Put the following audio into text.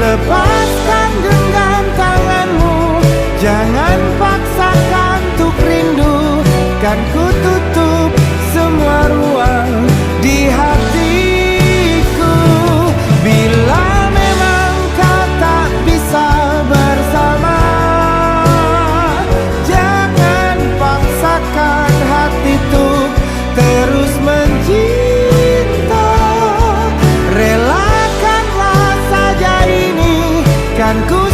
Lepaskan genggam tanganmu, jangan paksakan untuk rindu. Kan ku tutup semua ruang di hatiku. Bila memang kau tak bisa bersama, jangan paksakan hati tuh terus mencinta. Relakanlah saja ini, kan ku